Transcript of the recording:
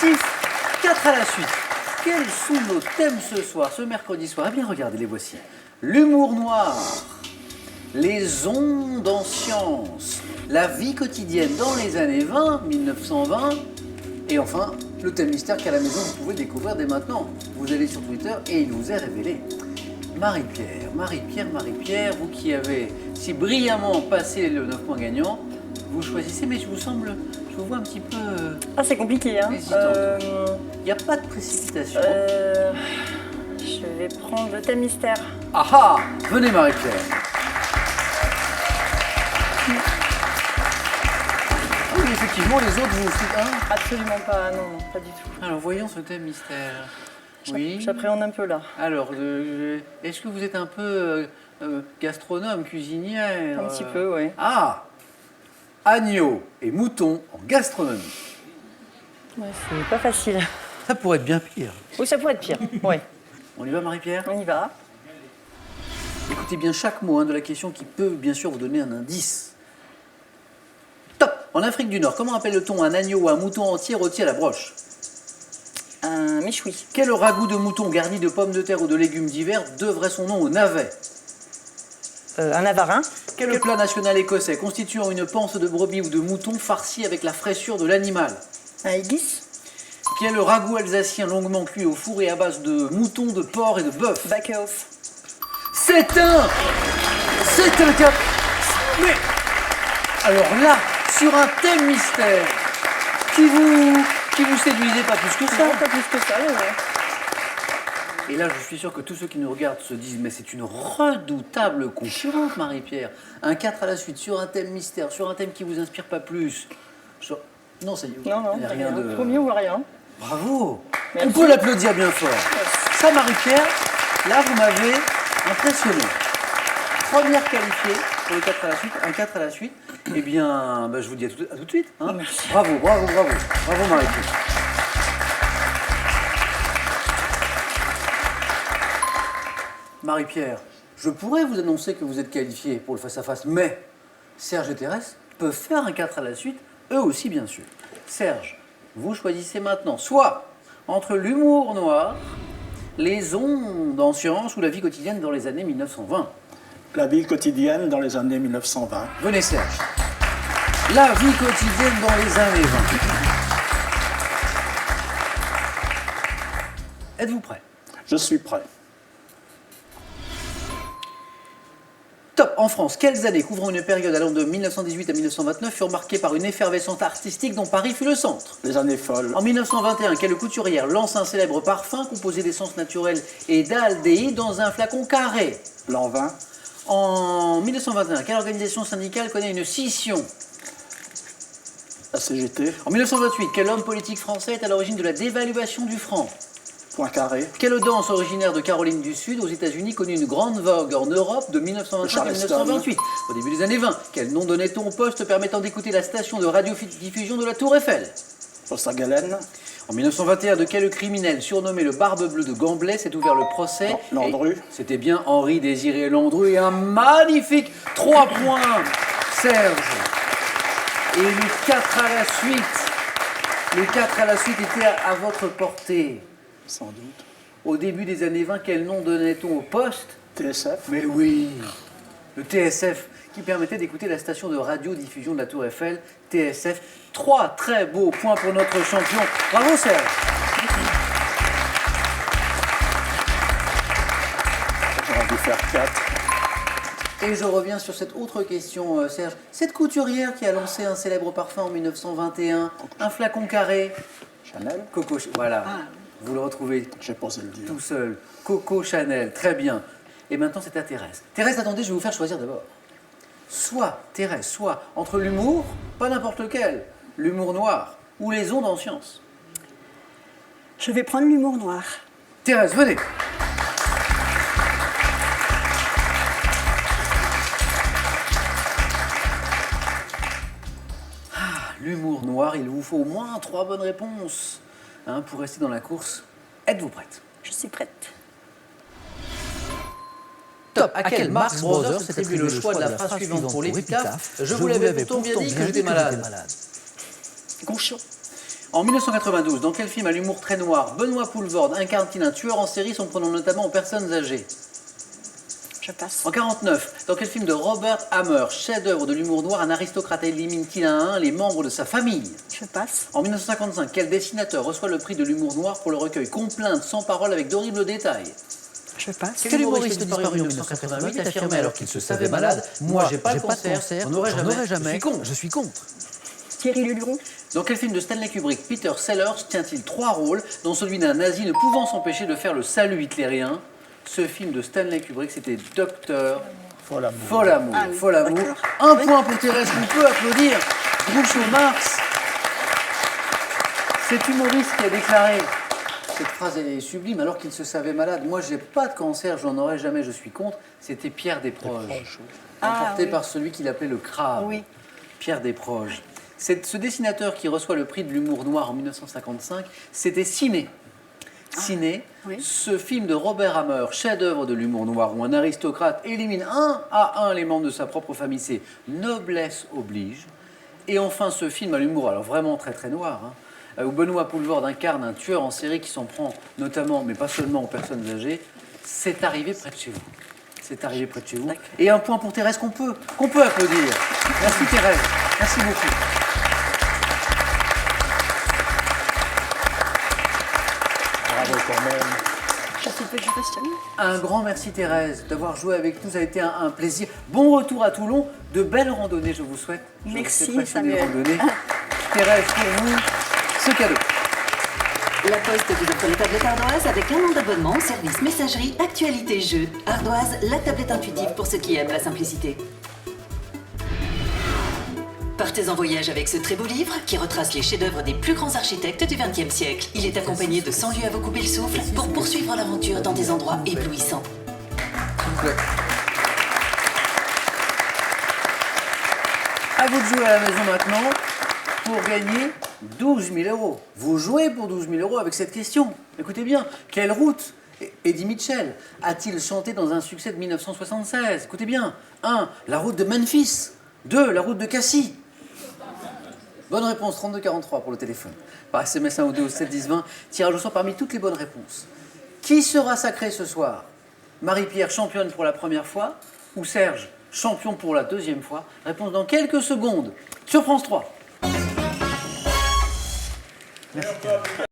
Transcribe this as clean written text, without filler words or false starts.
positif. 4 à la suite. Quels sont nos thèmes ce soir, ce mercredi soir? Eh bien, regardez, les voici. L'humour noir, les ondes en sciences, la vie quotidienne dans les années 20, 1920, et enfin, le thème mystère qu'à la maison, vous pouvez découvrir dès maintenant. Vous allez sur Twitter et il vous est révélé. Marie-Pierre, vous qui avez si brillamment passé le 9 points gagnants, vous choisissez, mais je vous vois un petit peu... Ah, c'est compliqué, hein. hésitante. Il n'y a pas de précipitation. Je vais prendre le thème mystère. Ah ah! Venez, Marie-Pierre. Oui, effectivement, les autres, vous aussi. Hein? Absolument pas, non, pas du tout. Alors, voyons ce thème mystère. Oui. J'appréhende un peu là. Alors, est-ce que vous êtes un peu gastronome, cuisinière? Un petit peu, oui. Ah! Agneau et mouton en gastronomie. Ouais, c'est pas facile. Ça pourrait être bien pire. Oui, ça pourrait être pire. Ouais. On y va, Marie-Pierre? On y va. Écoutez bien chaque mot de la question qui peut bien sûr vous donner un indice. Top! En Afrique du Nord, comment appelle-t-on un agneau ou un mouton entier rôti à la broche? Un méchoui. Quel ragoût de mouton garni de pommes de terre ou de légumes divers devrait son nom au navet? Un avarin. Quel plat national écossais constituant une panse de brebis ou de mouton farcie avec la fraîcheur de l'animal? Un haggis. Quel ragoût alsacien longuement cuit au four et à base de mouton, de porc et de bœuf? Back-off. C'est un cap. Mais alors là, sur un thème mystère qui vous séduisait pas plus que ça. Non, pas plus que ça, ouais. Et là, je suis sûr que tous ceux qui nous regardent se disent mais c'est une redoutable concurrente, Marie-Pierre. Un 4 à la suite sur un thème mystère, sur un thème qui vous inspire pas plus. Non, ça y est. Non, il y a rien de. Faut mieux ou rien. Bravo. Merci. On peut l'applaudir bien fort. Ça, Marie-Pierre, là, vous m'avez impressionné. Première qualifiée pour le 4 à la suite, un 4 à la suite. Eh bien, je vous dis à tout de suite. Hein. Bravo. Bravo, Marie-Pierre. Marie-Pierre, je pourrais vous annoncer que vous êtes qualifiée pour le face-à-face, mais Serge et Thérèse peuvent faire un 4 à la suite, eux aussi bien sûr. Serge, vous choisissez maintenant soit entre l'humour noir, les ondes en sciences ou la vie quotidienne dans les années 1920. La vie quotidienne dans les années 1920. Venez Serge. La vie quotidienne dans les années 20. Êtes-vous prêt? Je suis prêt. Top. En France, quelles années couvrant une période allant de 1918 à 1929 furent marquées par une effervescence artistique dont Paris fut le centre? Les années folles. En 1921, quelle couturière lance un célèbre parfum composé d'essence naturelle et d'aldéhyde dans un flacon carré? L'an 20. En 1921, quelle organisation syndicale connaît une scission? La CGT. En 1928, quel homme politique français est à l'origine de la dévaluation du franc? Poincaré. Quelle danse originaire de Caroline du Sud aux États-Unis connut une grande vogue en Europe de 1925 à 1928? Au début des années 20, quel nom donnait-on au poste permettant d'écouter la station de radiodiffusion de la Tour Eiffel? Poste à Galène. En 1921, de quel criminel surnommé le Barbe Bleue de Gamblay s'est ouvert le procès? Landru. C'était bien Henri-Désiré Landru et un magnifique 3 points, Serge. Et le 4 à la suite. Le 4 à la suite était à votre portée. Sans doute. Au début des années 20, quel nom donnait-on au poste? TSF. Mais oui, le TSF, qui permettait d'écouter la station de radiodiffusion de la Tour Eiffel, TSF. 3 très beaux points pour notre champion. Bravo Serge. J'aurais dû faire 4. Et je reviens sur cette autre question, Serge. Cette couturière qui a lancé un célèbre parfum en 1921, un flacon carré. Chanel. Coco, voilà. Vous le retrouvez J'ai posé le dire. tout seul. Coco Chanel, très bien. Et maintenant, c'est à Thérèse. Thérèse, attendez, je vais vous faire choisir d'abord. Soit, Thérèse, soit entre l'humour, pas n'importe lequel, l'humour noir, ou les ondes en sciences. Je vais prendre l'humour noir. Thérèse, venez. L'humour noir, il vous faut au moins 3 bonnes réponses pour rester dans la course. Êtes-vous prête? Je suis prête. Top. À quel Marx Brothers s'est attribué le choix de la phrase suivante pour l'épitaphe? Je vous l'avais pourtant bien dit que j'étais malade. Gonchon. En 1992, dans quel film à l'humour très noir, Benoît Poulvorde incarne-t-il un tueur en série s'en prenant notamment aux personnes âgées? Je passe. En 1949, dans quel film de Robert Hammer, chef-d'œuvre de l'humour noir, un aristocrate élimine-t-il à un les membres de sa famille? Je passe. En 1955, quel dessinateur reçoit le prix de l'humour noir pour le recueil Complaintes sans parole avec d'horribles détails? Je passe. Quel humoriste disparu en 1988 affirmait alors qu'il se savait malade: moi j'ai pas de cancer, j'en aurai jamais, je suis contre. Thierry Luluron. Dans quel film de Stanley Kubrick Peter Sellers tient-il 3 rôles, dont celui d'un nazi ne pouvant s'empêcher de faire le salut hitlérien? Ce film de Stanley Kubrick, c'était Docteur Fol amour. Fol amour. Ah oui, Fol amour. d'accord. Un point pour Thérèse, qu'on peut applaudir. Groucho Marx. Cet humoriste qui a déclaré, cette phrase elle est sublime, alors qu'il se savait malade: moi j'ai pas de cancer, j'en aurai jamais, je suis contre. C'était Pierre Desproges, emporté par celui qu'il appelait le crabe. Oui. Pierre Desproges. Ce dessinateur qui reçoit le prix de l'humour noir en 1955, c'était Ciné. Ciné, oui. ce film de Robert Hammer, chef-d'œuvre de l'humour noir, où un aristocrate élimine un à un les membres de sa propre famille, c'est Noblesse oblige. Et enfin, ce film à l'humour, alors vraiment très très noir, où Benoît Poulvorde incarne un tueur en série qui s'en prend notamment, mais pas seulement aux personnes âgées. C'est arrivé près de chez vous. C'est arrivé près de chez vous. Et un point pour Thérèse qu'on peut applaudir. Merci Thérèse, merci beaucoup. Bravo quand même. Je suis passionnée. Un grand merci Thérèse d'avoir joué avec nous, ça a été un plaisir. Bon retour à Toulon, de belles randonnées je vous souhaite. Je Merci, sais passionné de Samuel. randonnées. Thérèse, pour vous, ce cadeau. La Poste vous offre les tablettes Ardoise avec un an d'abonnement au service messagerie, actualité, jeux. Ardoise, la tablette intuitive pour ceux qui aiment la simplicité. Partez en voyage avec ce très beau livre qui retrace les chefs-d'œuvre des plus grands architectes du XXe siècle. Il est accompagné de 100 lieux à vous couper le souffle pour poursuivre l'aventure dans des endroits éblouissants. S'il vous plaît. À vous de jouer à la maison maintenant pour gagner 12 000 euros. Vous jouez pour 12 000 euros avec cette question. Écoutez bien, quelle route Eddie Mitchell a-t-il chanté dans un succès de 1976? Écoutez bien. 1. La route de Memphis. 2. La route de Cassis. Bonne réponse, 3243 pour le téléphone. Par SMS 1 ou 2 au 7 10 20. Tirage au sort parmi toutes les bonnes réponses. Qui sera sacré ce soir? Marie-Pierre, championne pour la première fois, ou Serge, champion pour la deuxième fois? Réponse dans quelques secondes sur France 3. Merci.